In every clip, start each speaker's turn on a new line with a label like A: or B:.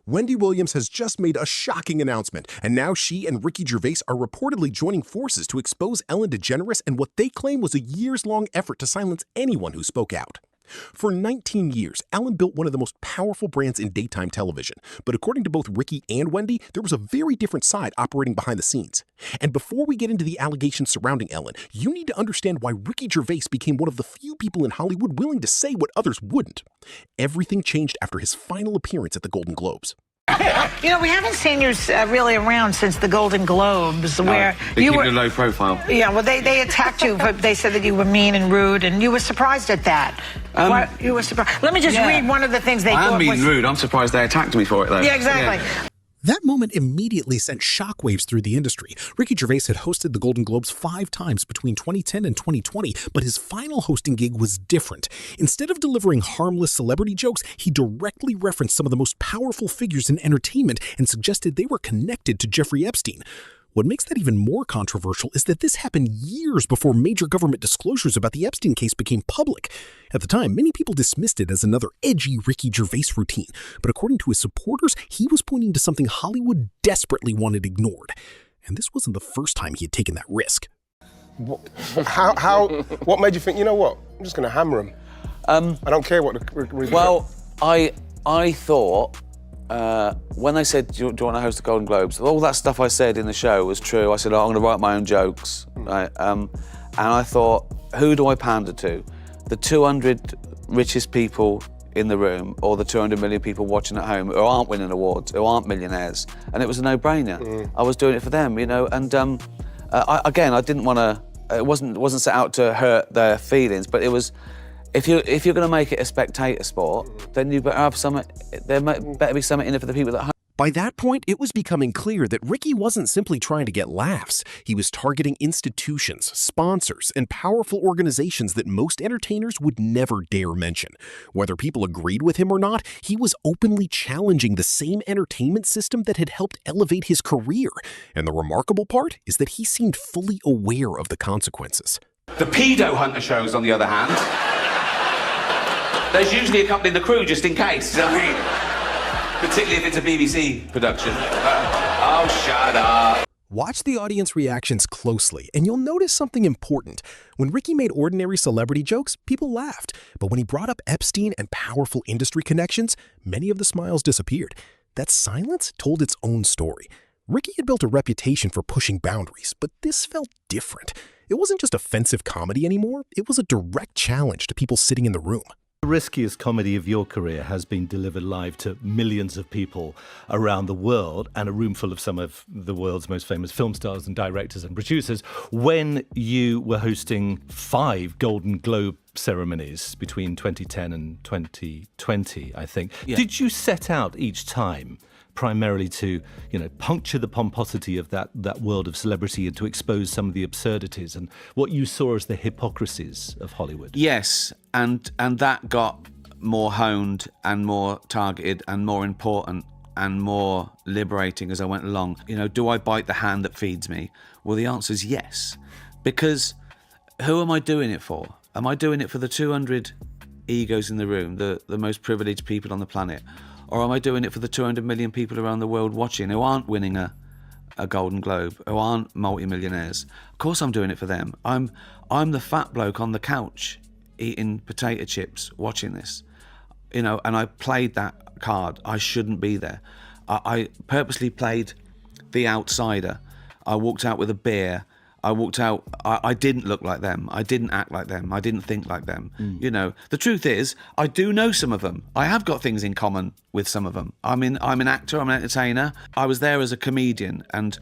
A: Wendy Williams has just made a shocking announcement, and now she and Ricky Gervais are reportedly joining forces to expose Ellen DeGeneres and what they claim was a years-long effort to silence anyone who spoke out. For 19 years, Ellen built one of the most powerful brands in daytime television, but according to both Ricky and Wendy, there was a very different side operating behind the scenes. And before we get into the allegations surrounding Ellen, you need to understand why Ricky Gervais became one of the few people in Hollywood willing to say what others wouldn't. Everything changed after his final appearance at the Golden Globes.
B: You know, we haven't seen you really around since the Golden Globes, where
C: you were low profile.
B: Yeah, well, they attacked you, but they said that you were mean and rude, and you were surprised at that. You were surprised. Let me just read one of the things they thought
C: I am mean
B: was...
C: and rude. I'm surprised they attacked me for it, though.
B: Yeah, exactly.
C: Yeah.
A: That moment immediately sent shockwaves through the industry. Ricky Gervais had hosted the Golden Globes 5 times between 2010 and 2020, but his final hosting gig was different. Instead of delivering harmless celebrity jokes, he directly referenced some of the most powerful figures in entertainment and suggested they were connected to Jeffrey Epstein. What makes that even more controversial is that this happened years before major government disclosures about the Epstein case became public. At the time, many people dismissed it as another edgy Ricky Gervais routine, but according to his supporters, he was pointing to something Hollywood desperately wanted ignored. And this wasn't the first time he had taken that risk.
D: What made you think, you know what, I'm just going to hammer him? I don't care what the...
C: Well, I thought... when they said, do you want to host the Golden Globes, all that stuff I said in the show was true. I said, I'm going to write my own jokes. Right? And I thought, who do I pander to? The 200 richest people in the room or the 200 million people watching at home who aren't winning awards, who aren't millionaires? And it was a no-brainer. I was doing it for them, you know, and I didn't want to, it wasn't set out to hurt their feelings, but it was, if you're going to make it a spectator sport, then you better have something. Better be something in it for the people at home.
A: By that point, it was becoming clear that Ricky wasn't simply trying to get laughs. He was targeting institutions, sponsors, and powerful organizations that most entertainers would never dare mention. Whether people agreed with him or not, he was openly challenging the same entertainment system that had helped elevate his career. And the remarkable part is that he seemed fully aware of the consequences.
E: The pedo hunter shows, on the other hand, there's usually a company in the crew just in case. I mean, particularly if it's a BBC production. Oh, shut up.
A: Watch the audience reactions closely, and you'll notice something important. When Ricky made ordinary celebrity jokes, people laughed. But when he brought up Epstein and powerful industry connections, many of the smiles disappeared. That silence told its own story. Ricky had built a reputation for pushing boundaries, but this felt different. It wasn't just offensive comedy anymore. It was a direct challenge to people sitting in the room.
F: The riskiest comedy of your career has been delivered live to millions of people around the world and a room full of some of the world's most famous film stars and directors and producers. When you were hosting 5 Golden Globe ceremonies between 2010 and 2020, I think, did you set out each time primarily to, puncture the pomposity of that world of celebrity and to expose some of the absurdities and what you saw as the hypocrisies of Hollywood?
C: Yes, and that got more honed and more targeted and more important and more liberating as I went along. Do I bite the hand that feeds me? Well, the answer is yes. Because who am I doing it for? Am I doing it for the 200 egos in the room, the most privileged people on the planet? Or am I doing it for the 200 million people around the world watching who aren't winning a Golden Globe, who aren't multimillionaires? Of course I'm doing it for them. I'm the fat bloke on the couch eating potato chips watching this. And I played that card. I shouldn't be there. I purposely played the outsider. I walked out with a beer. I walked out, I didn't look like them. I didn't act like them. I didn't think like them. The truth is, I do know some of them. I have got things in common with some of them. I'm an actor, I'm an entertainer. I was there as a comedian. And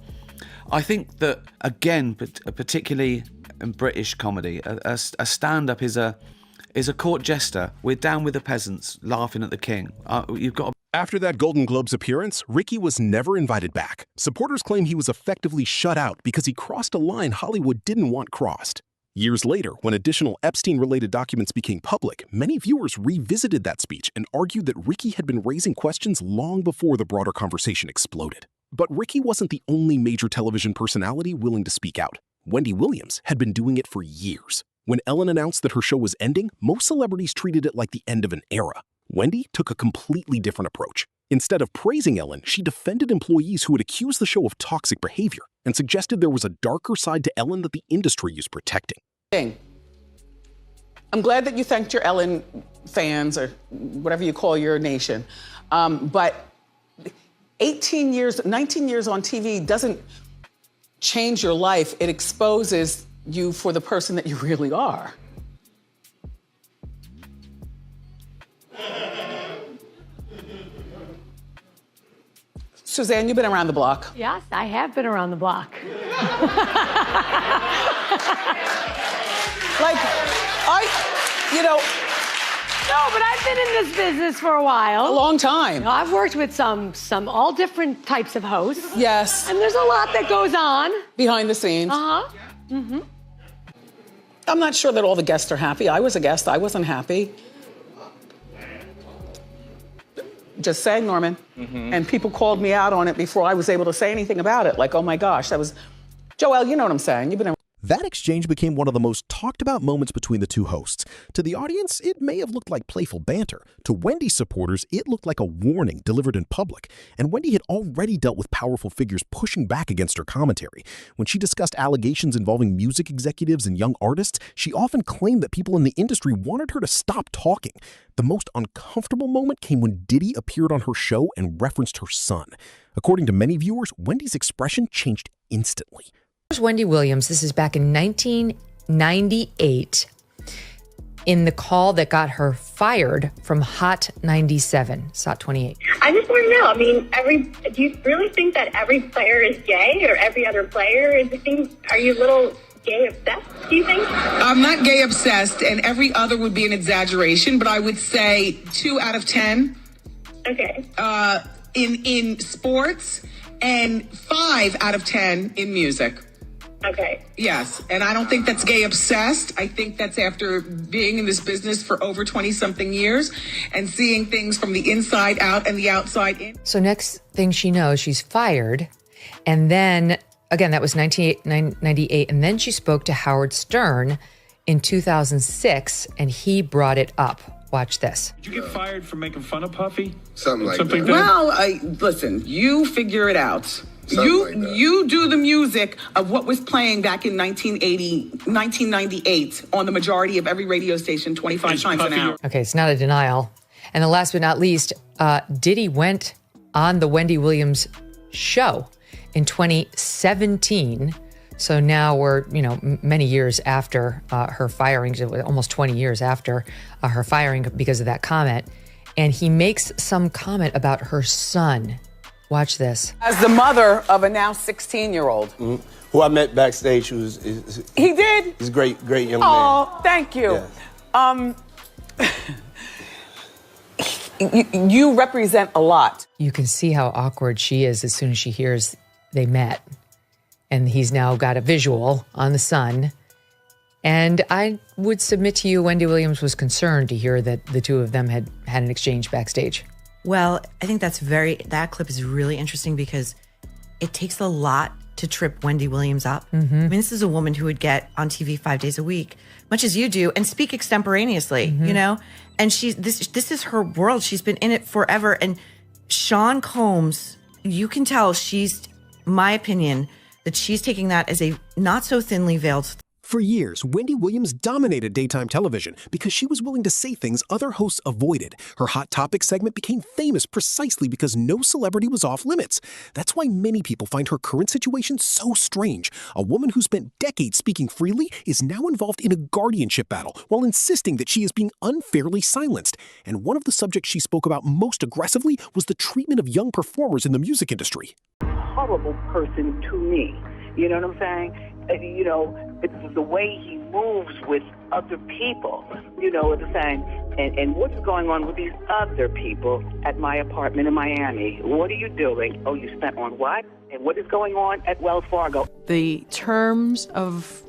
C: I think that, again, particularly in British comedy, a stand-up is a court jester. We're down with the peasants, laughing at the king. You've got to...
A: After that Golden Globes appearance, Ricky was never invited back. Supporters claim he was effectively shut out because he crossed a line Hollywood didn't want crossed. Years later, when additional Epstein-related documents became public, many viewers revisited that speech and argued that Ricky had been raising questions long before the broader conversation exploded. But Ricky wasn't the only major television personality willing to speak out. Wendy Williams had been doing it for years. When Ellen announced that her show was ending, most celebrities treated it like the end of an era. Wendy took a completely different approach. Instead of praising Ellen, she defended employees who had accused the show of toxic behavior and suggested there was a darker side to Ellen that the industry is protecting.
G: I'm glad that you thanked your Ellen fans, or whatever you call your nation. But 19 years on TV doesn't change your life. It exposes you for the person that you really are. Suzanne, you've been around the block.
H: Yes, I have been around the block. No, but I've been in this business for a while.
G: A long time.
H: I've worked with some all different types of hosts.
G: Yes.
H: And there's a lot that goes on.
G: Behind the scenes.
H: Uh-huh. Mm-hmm.
G: I'm not sure that all the guests are happy. I was a guest, I wasn't happy. Just saying, Norman. Mm-hmm. And people called me out on it before I was able to say anything about it. Like, oh my gosh, that was... Joelle, you know what I'm saying. You've been in...
A: That exchange became one of the most talked about moments between the two hosts. To the audience, it may have looked like playful banter. To Wendy's supporters, it looked like a warning delivered in public. And Wendy had already dealt with powerful figures pushing back against her commentary. When she discussed allegations involving music executives and young artists, she often claimed that people in the industry wanted her to stop talking. The most uncomfortable moment came when Diddy appeared on her show and referenced her son. According to many viewers, Wendy's expression changed instantly.
I: Wendy Williams, this is back in 1998, in the call that got her fired from Hot 97, Hot 28.
J: I just want to know, do you really think that every player is gay, or every other player is? Are you a little gay obsessed, do you think?
K: I'm not gay obsessed, and every other would be an exaggeration, but I would say 2 out of 10.
J: Okay.
K: In sports, and 5 out of 10 in music.
J: Okay.
K: Yes, and I don't think that's gay obsessed. I think that's after being in this business for over 20-something years and seeing things from the inside out and the outside in.
I: So next thing she knows, she's fired. And then, again, that was 1998. And then she spoke to Howard Stern in 2006, and he brought it up. Watch this.
L: Did you get fired for making fun of Puffy?
K: Something like that. Well, listen, you figure it out. You do the music of what was playing back in 1998 on the majority of every radio station 25 times an hour.
I: Okay, it's not a denial. And the last but not least, Diddy went on the Wendy Williams show in 2017. So now we're, many years after her firing, almost 20 years after her firing because of that comment. And he makes some comment about her son. Watch this.
G: As the mother of a now 16-year-old.
M: Mm-hmm. Who I met backstage, he
G: did?
M: He's a great young man.
G: Oh, thank you. Yeah. You represent a lot.
I: You can see how awkward she is as soon as she hears they met. And he's now got a visual on the son. And I would submit to you, Wendy Williams was concerned to hear that the two of them had an exchange backstage.
N: Well, I think that clip is really interesting because it takes a lot to trip Wendy Williams up. Mm-hmm. I mean, this is a woman who would get on TV 5 days a week, much as you do, and speak extemporaneously, And this is her world. She's been in it forever. And Sean Combs, you can tell my opinion, that she's taking that as a not so thinly veiled.
A: For years, Wendy Williams dominated daytime television because she was willing to say things other hosts avoided. Her Hot Topic segment became famous precisely because no celebrity was off limits. That's why many people find her current situation so strange. A woman who spent decades speaking freely is now involved in a guardianship battle while insisting that she is being unfairly silenced. And one of the subjects she spoke about most aggressively was the treatment of young performers in the music industry.
O: Horrible person to me. You know what I'm saying? It's the way he moves with other people, what I'm saying? And what's going on with these other people at my apartment in Miami? What are you doing? Oh, you spent on what? And what is going on at Wells Fargo?
P: The terms of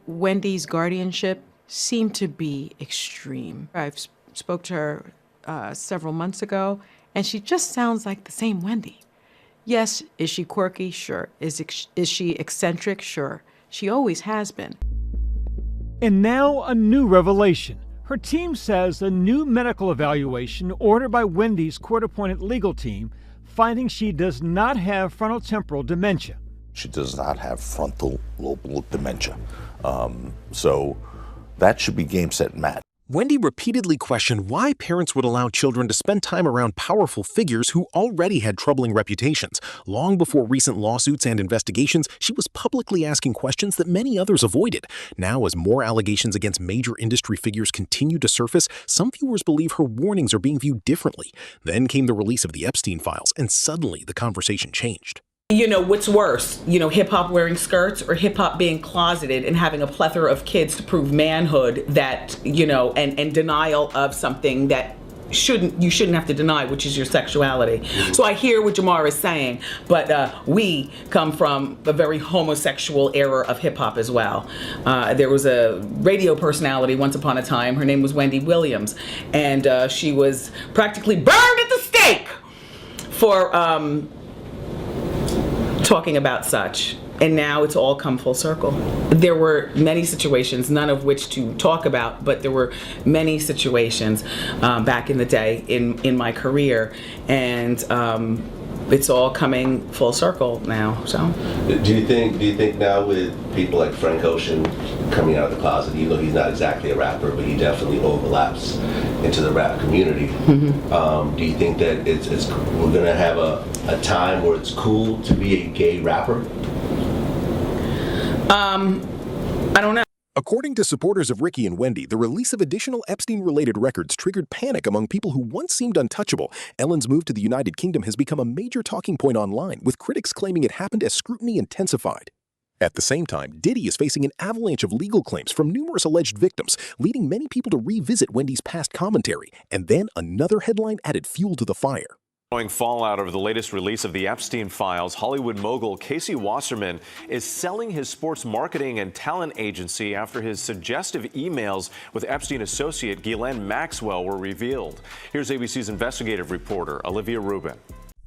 P: Wendy's guardianship seem to be extreme. I've spoke to her several months ago, and she just sounds like the same Wendy. Yes, is she quirky? Sure. Is she eccentric? Sure. She always has been.
Q: And now a new revelation. Her team says a new medical evaluation ordered by Wendy's court-appointed legal team finding she does not have frontotemporal dementia.
R: She does not have frontal lobar dementia. So that should be game, set, match.
A: Wendy repeatedly questioned why parents would allow children to spend time around powerful figures who already had troubling reputations. Long before recent lawsuits and investigations, she was publicly asking questions that many others avoided. Now, as more allegations against major industry figures continue to surface, some viewers believe her warnings are being viewed differently. Then came the release of the Epstein files, and suddenly the conversation changed.
G: You know, what's worse, hip hop wearing skirts or hip hop being closeted and having a plethora of kids to prove manhood that, and denial of something that you shouldn't have to deny, which is your sexuality. So I hear what Jamar is saying, but we come from a very homosexual era of hip hop as well. There was a radio personality once upon a time. Her name was Wendy Williams, and she was practically burned at the stake for talking about such, and now it's all come full circle. There were many situations, none of which to talk about, but there were many situations back in the day in my career, and it's all coming full circle now. So,
S: do you think now with people like Frank Ocean coming out of the closet, even though he's not exactly a rapper, but he definitely overlaps into the rap community? Do you think that we're gonna have a time where it's cool to be a gay rapper?
G: I don't know.
A: According to supporters of Ricky and Wendy, the release of additional Epstein-related records triggered panic among people who once seemed untouchable. Ellen's move to the United Kingdom has become a major talking point online, with critics claiming it happened as scrutiny intensified. At the same time, Diddy is facing an avalanche of legal claims from numerous alleged victims, leading many people to revisit Wendy's past commentary. And then another headline added fuel to the fire.
T: Following fallout over the latest release of the Epstein files, Hollywood mogul Casey Wasserman is selling his sports marketing and talent agency after his suggestive emails with Epstein associate Ghislaine Maxwell were revealed. Here's ABC's investigative reporter, Olivia Rubin.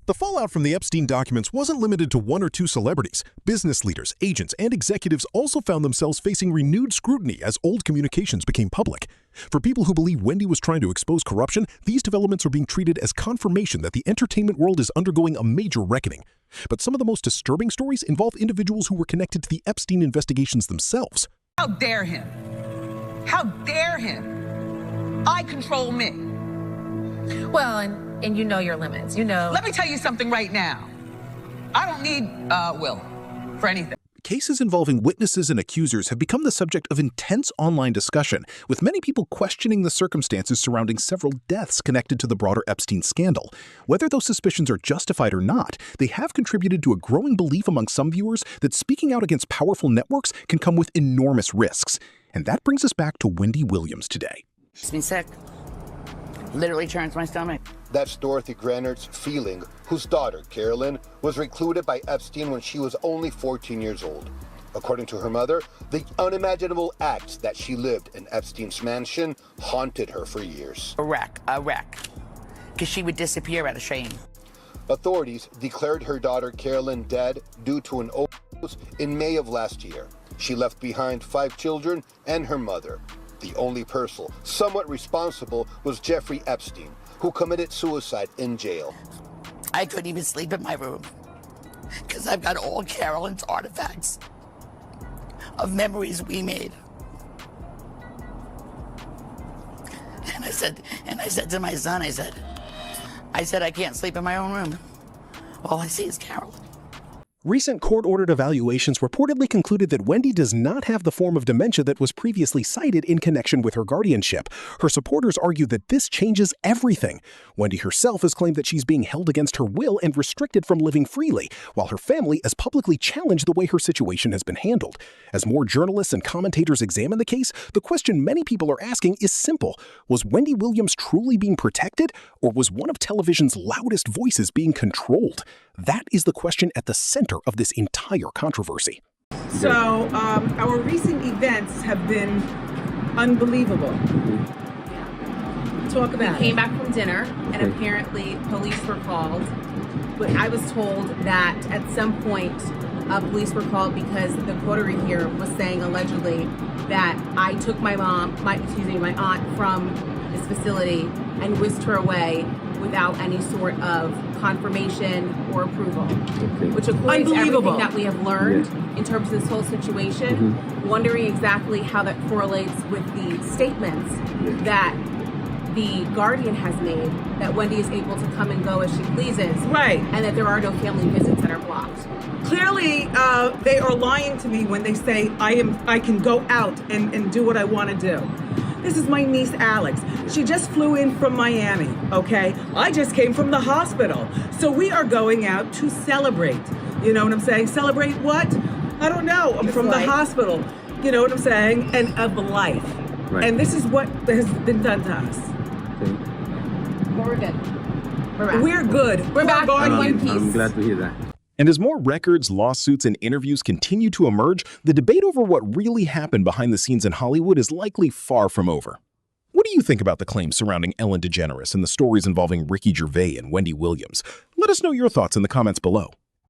U: The fallout from the Epstein documents wasn't limited to one or two celebrities. Business leaders, agents, and executives also found themselves facing renewed scrutiny as old communications became public. For people who believe Wendy was trying to expose corruption, these developments are being treated as confirmation that the entertainment world is undergoing a major reckoning. But some of the most disturbing stories involve individuals who were connected to the Epstein investigations themselves.
K: How dare him? How dare him? I control me.
V: Well, and you know your limits,
K: Let me tell you something right now. I don't need Will for anything.
A: Cases involving witnesses and accusers have become the subject of intense online discussion, with many people questioning the circumstances surrounding several deaths connected to the broader Epstein scandal. Whether those suspicions are justified or not, they have contributed to a growing belief among some viewers that speaking out against powerful networks can come with enormous risks. And that brings us back to Wendy Williams today.
W: Makes me sick. Literally turns my stomach.
X: That's Dorothy Granert's Feeling, whose daughter, Carolyn, was recluded by Epstein when she was only 14 years old. According to her mother, the unimaginable acts that she lived in Epstein's mansion haunted her for years.
W: A wreck. Because she would disappear out of shame.
X: Authorities declared her daughter Carolyn dead due to an overdose in May of last year. She left behind 5 children and her mother. The only person somewhat responsible was Jeffrey Epstein, who committed suicide in jail.
W: I couldn't even sleep in my room because I've got all Carolyn's artifacts of memories we made. And I said to my son, I said, I can't sleep in my own room. All I see is Carolyn.
A: Recent court-ordered evaluations reportedly concluded that Wendy does not have the form of dementia that was previously cited in connection with her guardianship. Her supporters argue that this changes everything. Wendy herself has claimed that she's being held against her will and restricted from living freely, while her family has publicly challenged the way her situation has been handled. As more journalists and commentators examine the case, the question many people are asking is simple. Was Wendy Williams truly being protected, or was one of television's loudest voices being controlled? That is the question at the center of this entire controversy.
Y: So our recent events have been unbelievable. Talk about it.
V: We came back from dinner, and apparently police were called. But I was told that at some point police were called because the coterie here was saying allegedly that I took my aunt from this facility and whisked her away without any sort of confirmation or approval, which according to everything that we have learned in terms of this whole situation, wondering exactly how that correlates with the statements that the Guardian has made that Wendy is able to come and go as she pleases,
Y: right,
V: and that there are no family visits that are blocked.
Y: Clearly, they are lying to me when they say I can go out and do what I want to do. This is my niece, Alex. She just flew in from Miami, okay? I just came from the hospital. So we are going out to celebrate. You know what I'm saying? Celebrate what? I don't know. I'm from the hospital. You know what I'm saying? And of life. Right. And this is what has been done to us.
V: We're good.
Y: We're good.
V: We're back in one piece.
B: I'm glad to hear that.
U: And as more records, lawsuits, and interviews continue to emerge, the debate over what really happened behind the scenes in Hollywood is likely far from over. What do you think about the claims surrounding Ellen DeGeneres and the stories involving Ricky Gervais and Wendy Williams? Let us know your thoughts in the comments below.